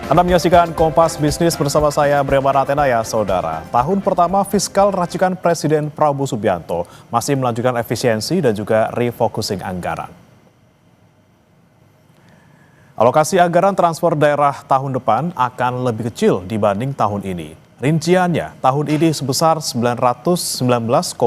Anda menyaksikan Kompas Bisnis bersama saya, Brema Ratenaya, Saudara. Tahun pertama fiskal racikan Presiden Prabowo Subianto masih melanjutkan efisiensi dan juga refocusing anggaran. Alokasi anggaran transfer daerah tahun depan akan lebih kecil dibanding tahun ini. Rinciannya, tahun ini sebesar 919,6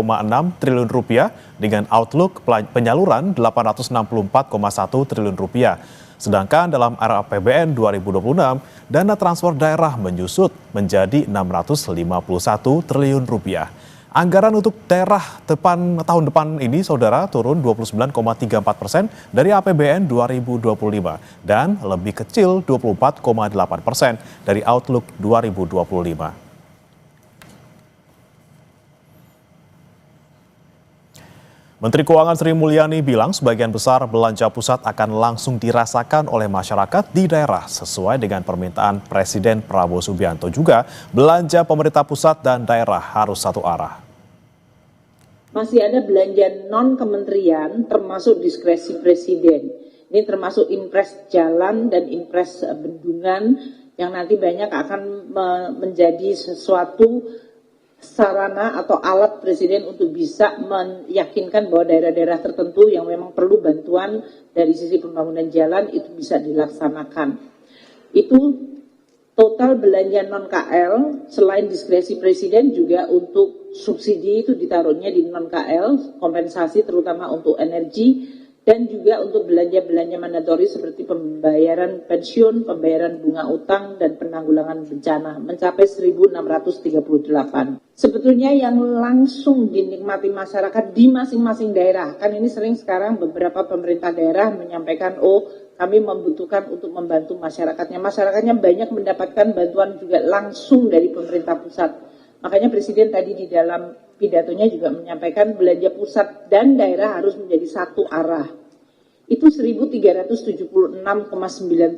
triliun rupiah dengan outlook penyaluran 864,1 triliun rupiah. Sedangkan dalam RAPBN 2026, dana transfer daerah menyusut menjadi 651 triliun rupiah. Anggaran untuk daerah tahun depan ini, Saudara, turun 29,34% dari APBN 2025 dan lebih kecil 24,8% dari Outlook 2025. Menteri Keuangan Sri Mulyani bilang sebagian besar belanja pusat akan langsung dirasakan oleh masyarakat di daerah sesuai dengan permintaan Presiden Prabowo Subianto. Juga belanja pemerintah pusat dan daerah harus satu arah. Masih ada belanja non-kementerian termasuk diskresi Presiden. Ini termasuk impres jalan dan impres bendungan yang nanti banyak akan menjadi sesuatu sarana atau alat Presiden untuk bisa meyakinkan bahwa daerah-daerah tertentu yang memang perlu bantuan dari sisi pembangunan jalan itu bisa dilaksanakan. Itu total belanja non-KL selain diskresi Presiden juga untuk subsidi itu ditaruhnya di non-KL, kompensasi terutama untuk energi dan juga untuk belanja-belanja mandatori seperti pembayaran pensiun, pembayaran bunga utang, dan penanggulangan bencana mencapai 1.638. Sebetulnya yang langsung dinikmati masyarakat di masing-masing daerah, kan ini sering sekarang beberapa pemerintah daerah menyampaikan, kami membutuhkan untuk membantu masyarakatnya. Masyarakatnya banyak mendapatkan bantuan juga langsung dari pemerintah pusat. Makanya Presiden tadi di dalam pidatonya juga menyampaikan belanja pusat dan daerah harus menjadi satu arah. Itu 1.376,9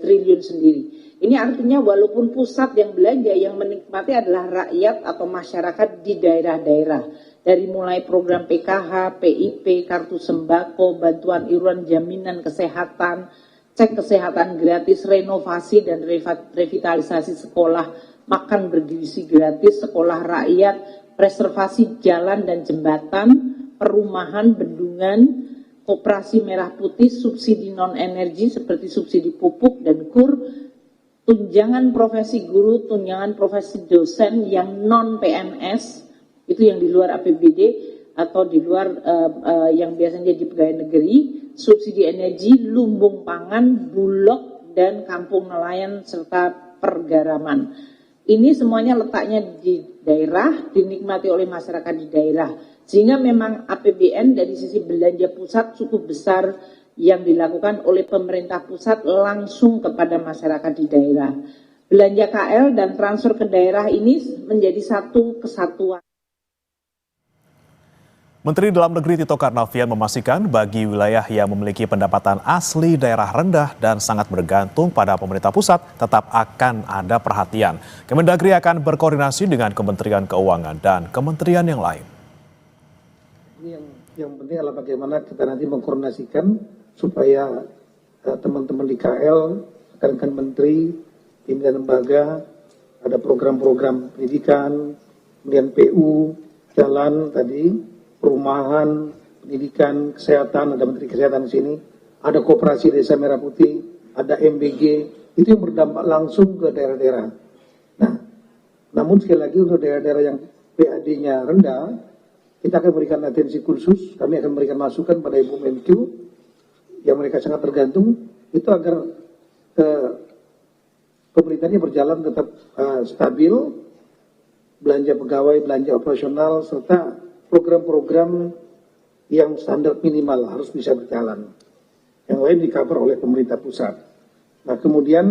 triliun sendiri. Ini artinya walaupun pusat yang belanja, yang menikmati adalah rakyat atau masyarakat di daerah-daerah. Dari mulai program PKH, PIP, kartu sembako, bantuan iuran jaminan kesehatan, cek kesehatan gratis, renovasi dan revitalisasi sekolah, makan bergizi gratis, sekolah rakyat, preservasi jalan dan jembatan, perumahan, bendungan, koperasi merah putih, subsidi non-energi seperti subsidi pupuk dan KUR, tunjangan profesi guru, tunjangan profesi dosen yang non-PNS, itu yang di luar APBD atau di luar yang biasanya di pegawai negeri, subsidi energi, lumbung pangan, bulog, dan kampung nelayan serta pergaraman. Ini semuanya letaknya di daerah, dinikmati oleh masyarakat di daerah. Sehingga memang APBN dari sisi belanja pusat cukup besar yang dilakukan oleh pemerintah pusat langsung kepada masyarakat di daerah. Belanja KL dan transfer ke daerah ini menjadi satu kesatuan. Menteri Dalam Negeri Tito Karnavian memastikan bagi wilayah yang memiliki pendapatan asli daerah rendah dan sangat bergantung pada pemerintah pusat tetap akan ada perhatian. Kemendagri akan berkoordinasi dengan Kementerian Keuangan dan kementerian yang lain. Yang penting adalah bagaimana kita nanti mengkoordinasikan supaya teman-teman di KL, rekan-rekan menteri, pimpinan lembaga, ada program-program pendidikan, kemudian PU, jalan tadi, perumahan, pendidikan, kesehatan, ada Menteri Kesehatan di sini, ada Koperasi Desa Merah Putih, ada MBG, itu yang berdampak langsung ke daerah-daerah. Nah, namun sekali lagi untuk daerah-daerah yang PAD-nya rendah, kita akan berikan atensi khusus, kami akan berikan masukan pada Ibu Menkyu, yang mereka sangat tergantung, itu agar pemerintahannya berjalan tetap stabil, belanja pegawai, belanja operasional, serta program-program yang standar minimal harus bisa berjalan. Yang lain di-cover oleh pemerintah pusat. Nah, kemudian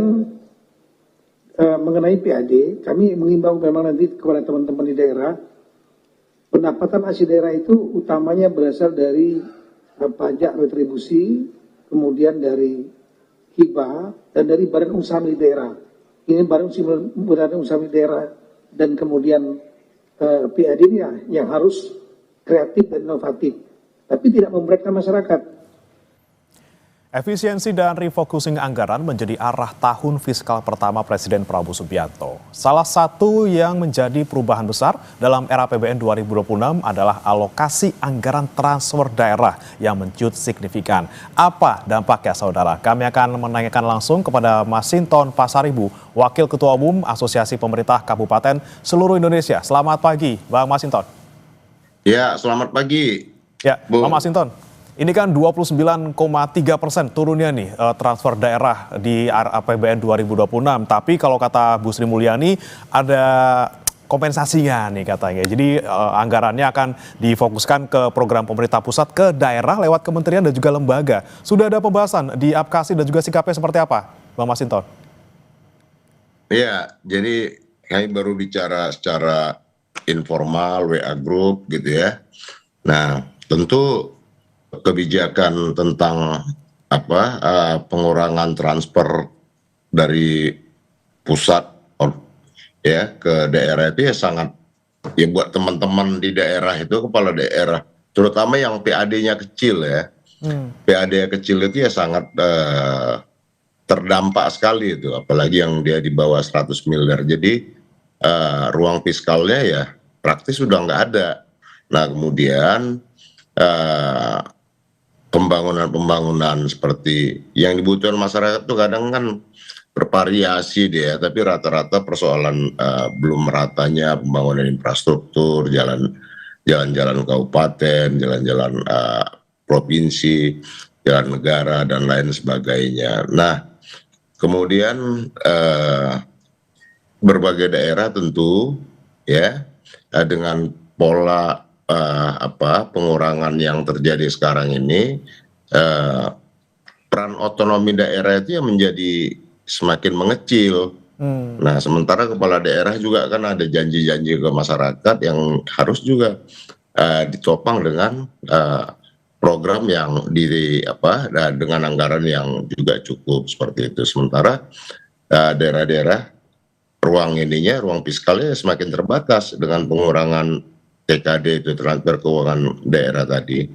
mengenai PAD, kami mengimbau memang nanti kepada teman-teman di daerah, pendapatan asli daerah itu utamanya berasal dari pajak retribusi, kemudian dari hibah, dan dari badan usaha milik daerah. Ini badan usaha milik daerah, dan kemudian PAD ini yang harus kreatif dan inovatif, tapi tidak memberatkan masyarakat. Efisiensi dan refocusing anggaran menjadi arah tahun fiskal pertama Presiden Prabowo Subianto. Salah satu yang menjadi perubahan besar dalam era APBN 2026 adalah alokasi anggaran transfer daerah yang mencuat signifikan. Apa dampaknya, saudara? Kami akan menanyakan langsung kepada Mas Sinton Pasaribu, Wakil Ketua Umum Asosiasi Pemerintah Kabupaten Seluruh Indonesia. Selamat pagi, Bang Mas Sinton. Ya, selamat pagi. Ya, Bang Mas Sinton. Ini kan 29,3% turunnya nih transfer daerah di APBN 2026. Tapi kalau kata Bu Sri Mulyani ada kompensasinya nih katanya. Jadi anggarannya akan difokuskan ke program pemerintah pusat ke daerah lewat kementerian dan juga lembaga. Sudah ada pembahasan di APKASI dan juga sikapnya seperti apa, Bang Mas Sinton? Iya, jadi kami baru bicara secara informal, WA Group gitu ya. Nah, tentu kebijakan tentang pengurangan transfer dari pusat ya ke daerah itu ya sangat ya buat teman-teman di daerah itu, kepala daerah terutama yang PAD-nya kecil ya. PAD kecil itu ya sangat terdampak sekali itu, apalagi yang dia di bawah 100 miliar. Jadi ruang fiskalnya ya praktis sudah nggak ada. Nah, kemudian pembangunan seperti yang dibutuhkan masyarakat itu kadang kan bervariasi dia, tapi rata-rata persoalan belum meratanya pembangunan infrastruktur, jalan-jalan kabupaten, jalan-jalan provinsi, jalan negara dan lain sebagainya. Nah, kemudian berbagai daerah tentu ya dengan pola pengurangan yang terjadi sekarang ini, peran otonomi daerah itu yang menjadi semakin mengecil. Nah, sementara kepala daerah juga kan ada janji-janji ke masyarakat yang harus juga ditopang dengan program yang dengan anggaran yang juga cukup seperti itu. Sementara daerah-daerah ruang fiskalnya semakin terbatas dengan pengurangan TKD itu, transfer keuangan daerah tadi,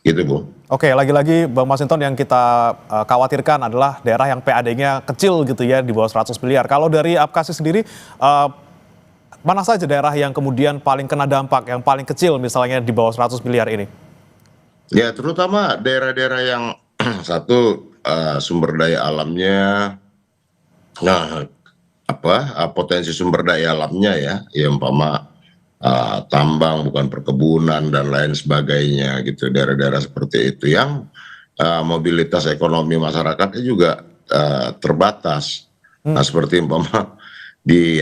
gitu Bu. Oke, lagi-lagi Bang Mas Sinton yang kita khawatirkan adalah daerah yang PAD-nya kecil gitu ya, di bawah 100 miliar. Kalau dari APKASI sendiri, mana saja daerah yang kemudian paling kena dampak, yang paling kecil misalnya di bawah 100 miliar ini? Ya, terutama daerah-daerah yang satu sumber daya alamnya, potensi sumber daya alamnya ya, umpama tambang bukan perkebunan dan lain sebagainya gitu, daerah-daerah seperti itu yang mobilitas ekonomi masyarakatnya juga terbatas. Nah, seperti umpama di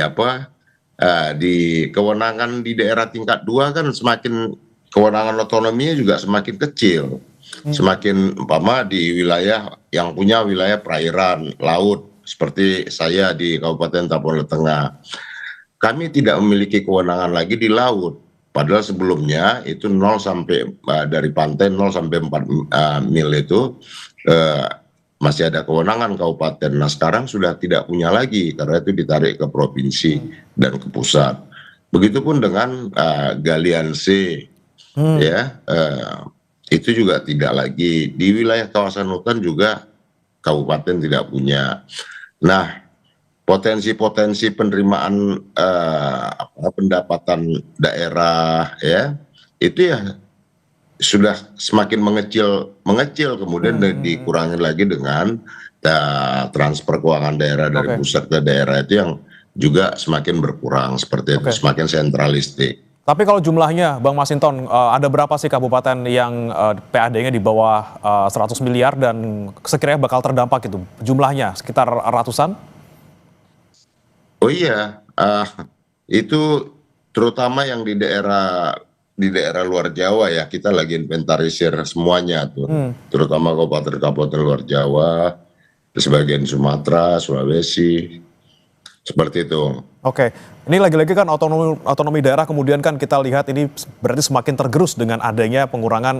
kewenangan di daerah tingkat 2 kan semakin kewenangan otonominya juga semakin kecil. Semakin umpama di wilayah yang punya wilayah perairan laut seperti saya di Kabupaten Tapole Tengah, kami tidak memiliki kewenangan lagi di laut. Padahal sebelumnya itu 0 sampai dari pantai 0 sampai 4 mil itu masih ada kewenangan kabupaten. Nah, sekarang sudah tidak punya lagi karena itu ditarik ke provinsi dan ke pusat. Begitupun dengan galian C, itu juga tidak lagi. Di wilayah kawasan hutan juga kabupaten tidak punya. Nah, potensi penerimaan pendapatan daerah ya itu ya sudah semakin mengecil kemudian dikurangi lagi dengan transfer keuangan daerah dari pusat ke daerah itu yang juga semakin berkurang seperti itu, semakin sentralistik. Tapi kalau jumlahnya, Bang Mas Sinton, ada berapa sih kabupaten yang PAD-nya di bawah 100 miliar dan sekiranya bakal terdampak itu? Jumlahnya sekitar ratusan? Oh iya, itu terutama yang di daerah luar Jawa ya, kita lagi inventarisir semuanya tuh, terutama kabupaten luar Jawa, sebagian Sumatera, Sulawesi, seperti itu. Oke, ini lagi-lagi kan otonomi daerah kemudian kan kita lihat ini berarti semakin tergerus dengan adanya pengurangan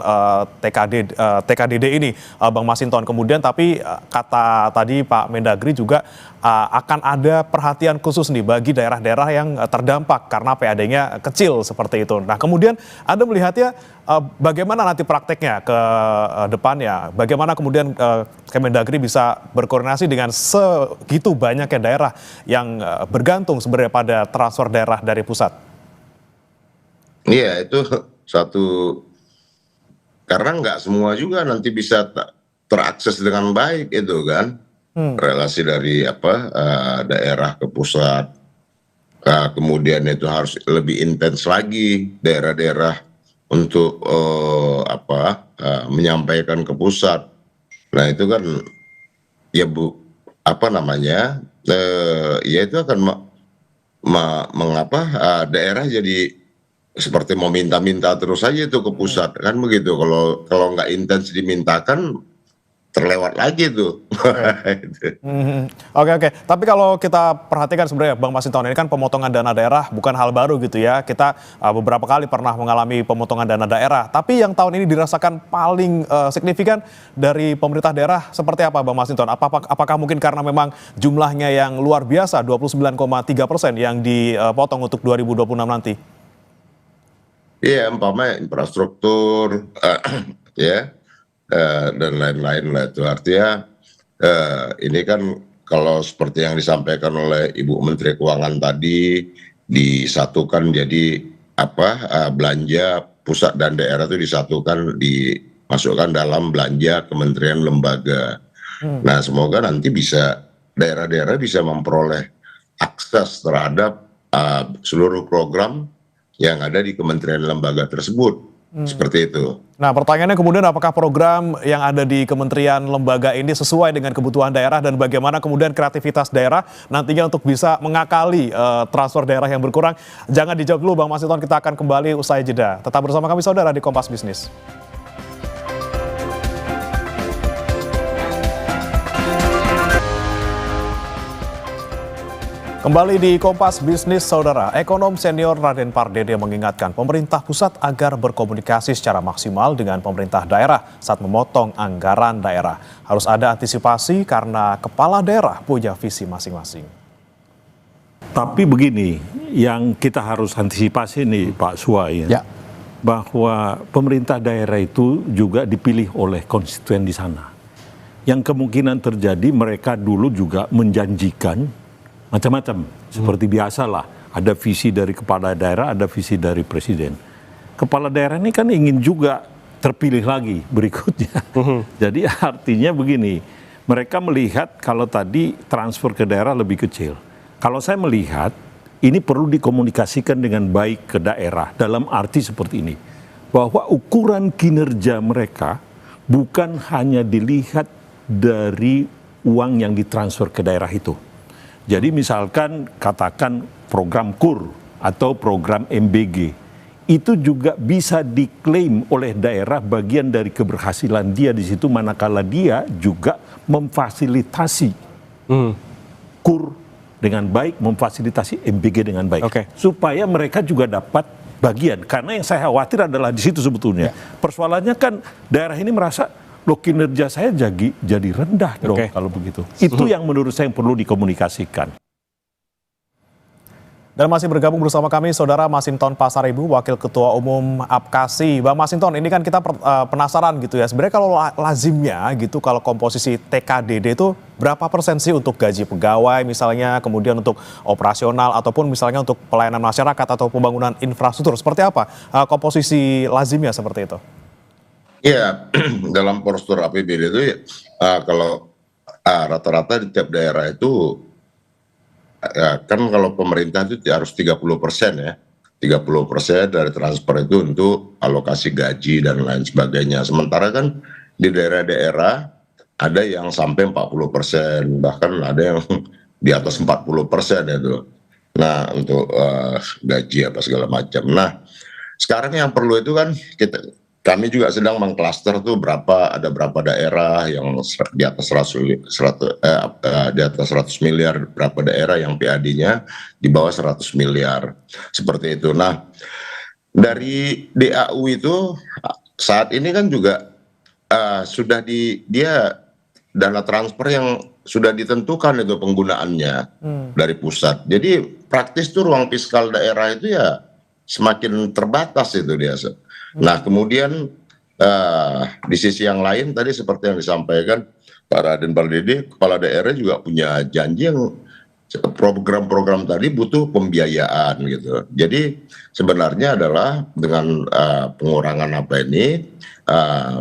TKDD ini, Bang Masinton. Kemudian tapi kata tadi Pak Mendagri juga akan ada perhatian khusus nih bagi daerah-daerah yang terdampak karena PAD-nya kecil seperti itu. Nah kemudian Anda melihatnya bagaimana nanti prakteknya ke depannya? Bagaimana kemudian Kemendagri bisa berkoordinasi dengan segitu banyaknya daerah yang bergantung sebenarnya pada transfer daerah dari pusat? Iya, itu satu, karena nggak semua juga nanti bisa terakses dengan baik itu kan, relasi dari daerah ke pusat. Kemudian itu harus lebih intens lagi daerah-daerah untuk menyampaikan ke pusat. Nah itu kan ya ya itu akan mengapa daerah jadi seperti mau minta-minta terus saja itu ke pusat kan begitu. Kalau nggak intens dimintakan terlewat lagi tuh. Oke. Tapi kalau kita perhatikan sebenarnya Bang Masinton, ini kan pemotongan dana daerah bukan hal baru gitu ya. Kita beberapa kali pernah mengalami pemotongan dana daerah. Tapi yang tahun ini dirasakan paling signifikan dari pemerintah daerah seperti apa Bang Masinton? Apakah mungkin karena memang jumlahnya yang luar biasa 29,3% yang dipotong untuk 2026 nanti? Iya, umpamanya infrastruktur, ya. Dan lain-lain lah itu artinya ini kan kalau seperti yang disampaikan oleh Ibu Menteri Keuangan tadi disatukan jadi belanja pusat dan daerah itu disatukan dimasukkan dalam belanja kementerian lembaga. Nah semoga nanti bisa daerah-daerah bisa memperoleh akses terhadap seluruh program yang ada di kementerian lembaga tersebut. Seperti itu. Nah pertanyaannya kemudian apakah program yang ada di kementerian lembaga ini sesuai dengan kebutuhan daerah dan bagaimana kemudian kreativitas daerah nantinya untuk bisa mengakali transfer daerah yang berkurang? Jangan dijawab dulu Bang Masinton, kita akan kembali usai jeda. Tetap bersama kami saudara di Kompas Bisnis. Kembali di Kompas Bisnis, saudara. Ekonom senior Raden Pardede mengingatkan pemerintah pusat agar berkomunikasi secara maksimal dengan pemerintah daerah saat memotong anggaran daerah. Harus ada antisipasi karena kepala daerah punya visi masing-masing. Tapi begini, yang kita harus antisipasi nih Pak Suwai, bahwa pemerintah daerah itu juga dipilih oleh konstituen di sana. Yang kemungkinan terjadi mereka dulu juga menjanjikan macam-macam, seperti biasalah, ada visi dari kepala daerah, ada visi dari presiden. Kepala daerah ini kan ingin juga terpilih lagi berikutnya. Jadi artinya begini, mereka melihat kalau tadi transfer ke daerah lebih kecil. Kalau saya melihat, ini perlu dikomunikasikan dengan baik ke daerah, dalam arti seperti ini, bahwa ukuran kinerja mereka bukan hanya dilihat dari uang yang ditransfer ke daerah itu. Jadi misalkan katakan program KUR atau program MBG, itu juga bisa diklaim oleh daerah bagian dari keberhasilan dia di situ manakala dia juga memfasilitasi KUR dengan baik, memfasilitasi MBG dengan baik. Supaya mereka juga dapat bagian. Karena yang saya khawatir adalah di situ sebetulnya. Persoalannya kan daerah ini merasa loh kinerja saya jadi rendah dong kalau begitu. Itu yang menurut saya yang perlu dikomunikasikan. Dan masih bergabung bersama kami Saudara Masinton Pasaribu, Wakil Ketua Umum APKASI. Bang Masinton, ini kan kita penasaran gitu ya. Sebenarnya kalau lazimnya gitu, kalau komposisi TKDD itu berapa persen sih untuk gaji pegawai misalnya, kemudian untuk operasional ataupun misalnya untuk pelayanan masyarakat atau pembangunan infrastruktur. Seperti apa komposisi lazimnya seperti itu? Iya, dalam postur APBD itu kalau rata-rata di tiap daerah itu kan kalau pemerintah itu harus 30% ya. 30% dari transfer itu untuk alokasi gaji dan lain sebagainya. Sementara kan di daerah-daerah ada yang sampai 40%, bahkan ada yang di atas 40% itu. Nah, untuk gaji apa segala macam. Nah, sekarang yang perlu itu kan kami juga sedang mengklaster tuh ada berapa daerah yang di atas 100 miliar, berapa daerah yang PAD-nya di bawah 100 miliar. Seperti itu. Nah, dari DAU itu saat ini kan juga sudah dia dana transfer yang sudah ditentukan itu penggunaannya dari pusat. Jadi praktis tuh ruang fiskal daerah itu ya semakin terbatas itu dia. Nah, kemudian di sisi yang lain tadi seperti yang disampaikan Pak Raden Baldede, kepala daerah juga punya janji yang program-program tadi butuh pembiayaan gitu. Jadi sebenarnya adalah dengan pengurangan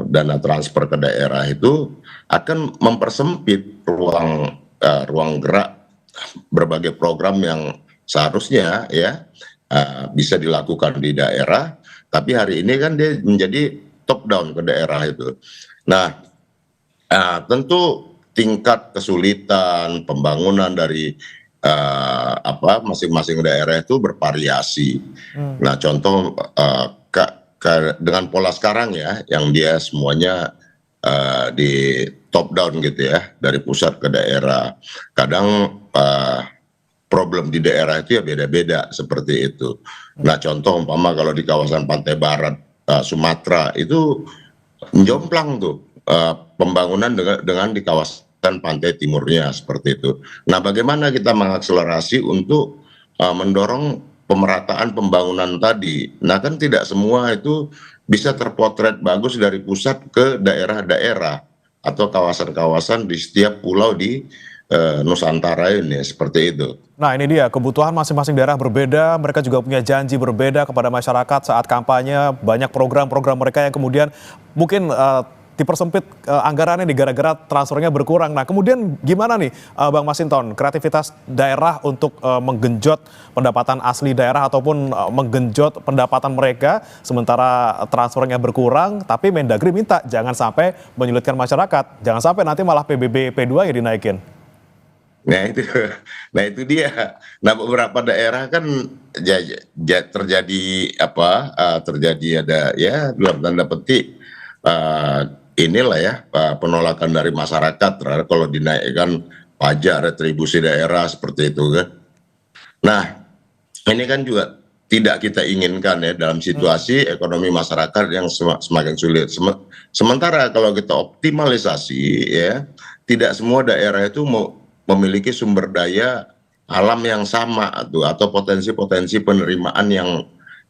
dana transfer ke daerah itu akan mempersempit ruang gerak berbagai program yang seharusnya ya bisa dilakukan di daerah, tapi hari ini kan dia menjadi top down ke daerah itu. Nah, tentu tingkat kesulitan pembangunan dari masing-masing daerah itu bervariasi. Nah, contoh dengan pola sekarang ya, yang dia semuanya di top down gitu ya, dari pusat ke daerah. Kadang problem di daerah itu ya beda-beda seperti itu. Nah, contoh umpama kalau di kawasan pantai barat Sumatera itu jomplang tuh pembangunan dengan di kawasan pantai timurnya seperti itu. Nah, bagaimana kita mengakselerasi untuk mendorong pemerataan pembangunan tadi? Nah, kan tidak semua itu bisa terpotret bagus dari pusat ke daerah-daerah atau kawasan-kawasan di setiap pulau di Nusantara ini, seperti itu. Nah, ini dia, kebutuhan masing-masing daerah berbeda, mereka juga punya janji berbeda kepada masyarakat saat kampanye, banyak program-program mereka yang kemudian mungkin dipersempit anggarannya gara-gara transfernya berkurang. Nah, kemudian gimana nih Bang Masinton, kreativitas daerah untuk menggenjot pendapatan asli daerah ataupun menggenjot pendapatan mereka sementara transfernya berkurang, tapi Mendagri minta jangan sampai menyulitkan masyarakat, jangan sampai nanti malah PBB P2 ya dinaikin. Nah itu dia. Nah, beberapa daerah kan terjadi ada ya dalam tanda petik inilah ya penolakan dari masyarakat terhadap kalau dinaikkan pajak retribusi daerah seperti itu kan. Nah, ini kan juga tidak kita inginkan ya dalam situasi ekonomi masyarakat yang semakin sulit. Sementara kalau kita optimalisasi ya, tidak semua daerah itu memiliki sumber daya alam yang sama atau potensi-potensi penerimaan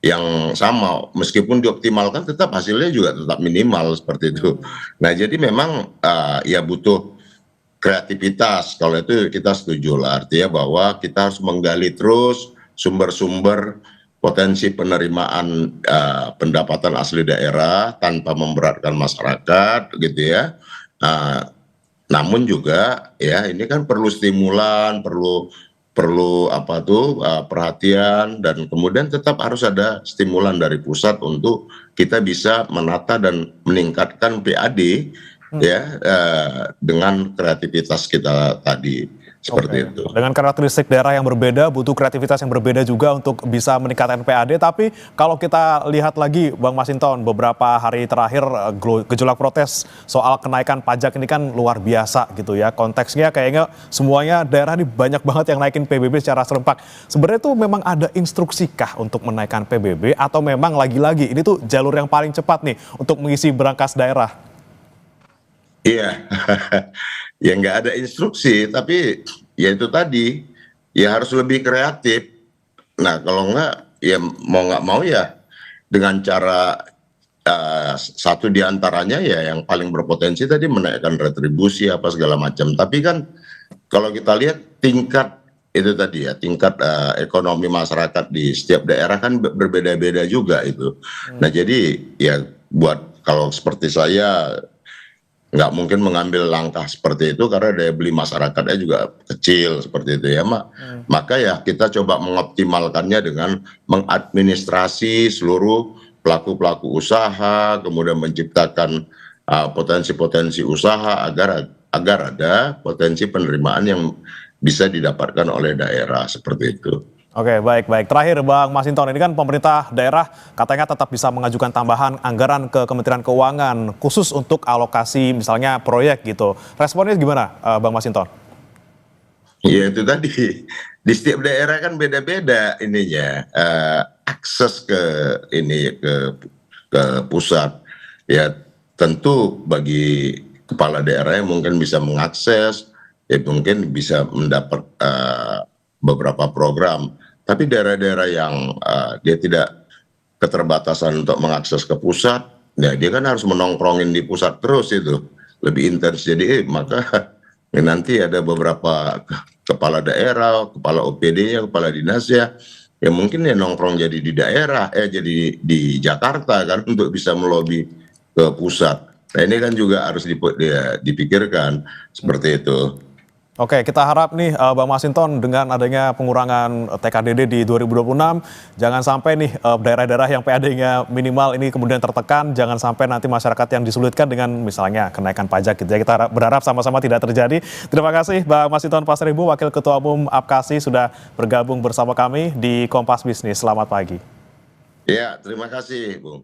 yang sama, meskipun dioptimalkan tetap hasilnya juga tetap minimal seperti itu. Nah, jadi memang ya butuh kreativitas, kalau itu kita setuju lah, artinya bahwa kita harus menggali terus sumber-sumber potensi penerimaan pendapatan asli daerah tanpa memberatkan masyarakat gitu ya. Namun juga ya ini kan perlu stimulan, perlu perhatian, dan kemudian tetap harus ada stimulan dari pusat untuk kita bisa menata dan meningkatkan PAD ya dengan kreativitas kita tadi. Seperti itu. Dengan karakteristik daerah yang berbeda, butuh kreativitas yang berbeda juga untuk bisa meningkatkan PAD. Tapi kalau kita lihat lagi, Bang Masinton, beberapa hari terakhir gejolak protes soal kenaikan pajak ini kan luar biasa gitu ya. Konteksnya kayaknya semuanya daerah ini banyak banget yang naikin PBB secara serempak. Sebenarnya itu memang ada instruksikah untuk menaikkan PBB atau memang lagi-lagi ini tuh jalur yang paling cepat nih untuk mengisi berangkas daerah? Iya, ya nggak ada instruksi, tapi ya itu tadi, ya harus lebih kreatif. Nah, kalau nggak, ya mau nggak mau ya dengan cara satu diantaranya ya yang paling berpotensi tadi menaikkan retribusi apa segala macam. Tapi kan kalau kita lihat tingkat itu tadi ya, tingkat ekonomi masyarakat di setiap daerah kan berbeda-beda juga itu. Nah, jadi ya buat kalau seperti saya nggak mungkin mengambil langkah seperti itu karena daya beli masyarakatnya juga kecil seperti itu ya maka ya kita coba mengoptimalkannya dengan mengadministrasi seluruh pelaku-pelaku usaha, kemudian menciptakan potensi-potensi usaha agar ada potensi penerimaan yang bisa didapatkan oleh daerah seperti itu. Oke, baik. Terakhir Bang Masinton, ini kan pemerintah daerah katanya tetap bisa mengajukan tambahan anggaran ke Kementerian Keuangan khusus untuk alokasi misalnya proyek gitu. Responnya gimana Bang Masinton? Ya itu tadi, di setiap daerah kan beda-beda ininya, akses ke ini ke pusat. Ya tentu bagi kepala daerah yang mungkin bisa mengakses, ya mungkin bisa mendapat beberapa program. Tapi daerah-daerah yang dia tidak keterbatasan untuk mengakses ke pusat, ya dia kan harus menongkrongin di pusat terus itu, lebih intens. Jadi maka nanti ada beberapa kepala daerah, kepala OPD-nya, kepala dinasnya, ya mungkin ya nongkrong jadi di daerah, jadi di Jakarta kan untuk bisa melobi ke pusat. Nah ini kan juga harus dipikirkan seperti itu. Oke, kita harap nih Bang Masinton dengan adanya pengurangan TKDD di 2026, jangan sampai nih daerah-daerah yang PAD-nya minimal ini kemudian tertekan, jangan sampai nanti masyarakat yang disulitkan dengan misalnya kenaikan pajak gitu ya. Kita berharap sama-sama tidak terjadi. Terima kasih Bang Masinton Pasaribu, Wakil Ketua Umum APKASI sudah bergabung bersama kami di Kompas Bisnis. Selamat pagi. Ya, terima kasih Bung.